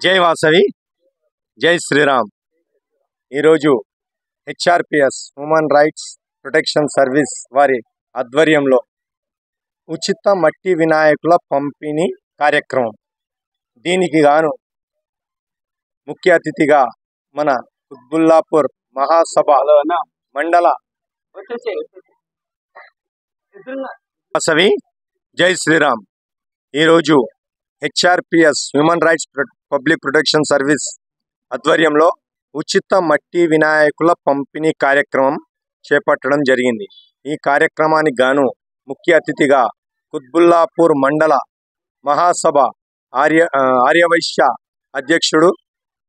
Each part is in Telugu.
జై వాసవి, జై శ్రీరామ్. ఈరోజు HRPS human rights protection service వారి ఆధ్వర్యంలో ఉచిత మట్టి వినాయకుల పంపిణీ కార్యక్రమం. దీనికి గాను ముఖ్య అతిథిగా మన కుత్బుల్లాపూర్ మహాసభ మండల వాసవి, జై శ్రీరామ్. ఈరోజు HRPS human rights public protection service ఆధ్వర్యంలో ఉచిత మట్టి వినాయకుల పంపిణీ కార్యక్రమం చేపట్టడం జరిగింది. ఈ కార్యక్రమానికి గాను ముఖ్య అతిథిగా కుత్బుల్లాపూర్ మండల మహాసభ ఆర్యవైశ్య అధ్యక్షుడు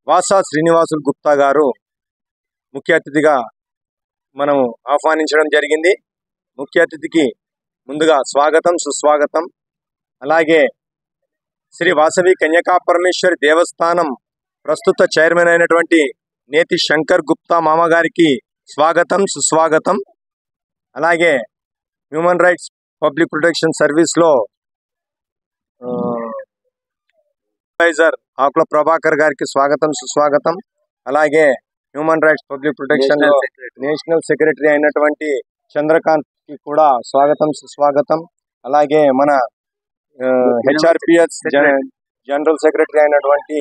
వాసా శ్రీనివాసులు గుప్తా గారు ముఖ్య అతిథిగా మనము ఆహ్వానించడం జరిగింది. ముఖ్య అతిథికి ముందుగా స్వాగతం, సుస్వాగతం. అలాగే శ్రీ వాసవి కన్యకా పరమేశ్వరి దేవస్థానం ప్రస్తుత చైర్మన్ అయినటువంటి నేతి శంకర్ గుప్తా మామగారికి స్వాగతం, సుస్వాగతం. అలాగే హ్యూమన్ రైట్స్ పబ్లిక్ ప్రొటెక్షన్ సర్వీస్లో అడ్వైజర్ ఆకుల ప్రభాకర్ గారికి స్వాగతం, సుస్వాగతం. అలాగే human rights public protection national secretary అయినటువంటి చంద్రకాంత్కి కూడా స్వాగతం, సుస్వాగతం. అలాగే మన హెచ్ఆర్పిఎస్ జనరల్ సెక్రటరీ అయినటువంటి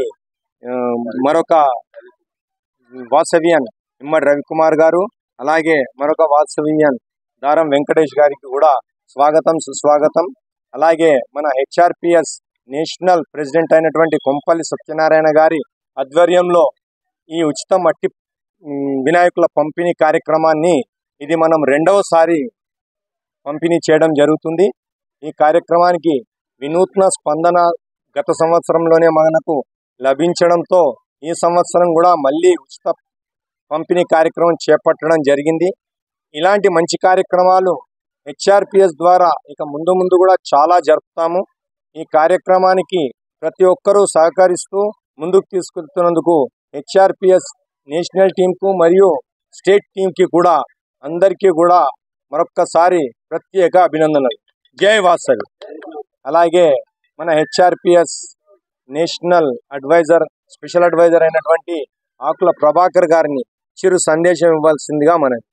మరొక వాసవియన్ ఇమ్మడి రవికుమార్ గారు, అలాగే మరొక వాసవియన్ దారం వెంకటేష్ గారికి కూడా స్వాగతం, సుస్వాగతం. అలాగే మన హెచ్ఆర్పిఎస్ నేషనల్ ప్రెసిడెంట్ అయినటువంటి కొంపల్లి సత్యనారాయణ గారి ఆధ్వర్యంలో ఈ ఉచిత మట్టి వినాయకుల పంపిణీ కార్యక్రమాన్ని ఇది మనం రెండవసారి పంపిణీ చేయడం జరుగుతుంది. ఈ కార్యక్రమానికి వినూత్న స్పందన గత సంవత్సరంలోనే మనకు లభించడంతో ఈ సంవత్సరం కూడా మళ్ళీ ఉచిత పంపిణీ కార్యక్రమం చేపట్టడం జరిగింది. ఇలాంటి మంచి కార్యక్రమాలు హెచ్ఆర్పిఎస్ ద్వారా ఇక ముందు ముందు కూడా చాలా జరుపుతాము. ఈ కార్యక్రమానికి ప్రతి ఒక్కరూ సహకరిస్తూ ముందుకు తీసుకెళ్తున్నందుకు హెచ్ఆర్పిఎస్ నేషనల్ టీంకు మరియు స్టేట్ టీంకి కూడా అందరికీ కూడా మరొక్కసారి ప్రత్యేక అభినందనలు. జై వాసవి. అలాగే మన HRPS national adviser, special adviser అయినటువంటి ఆకుల ప్రభాకర్ గారిని చిరు సందేశం ఇవ్వాల్సిందిగా మనకి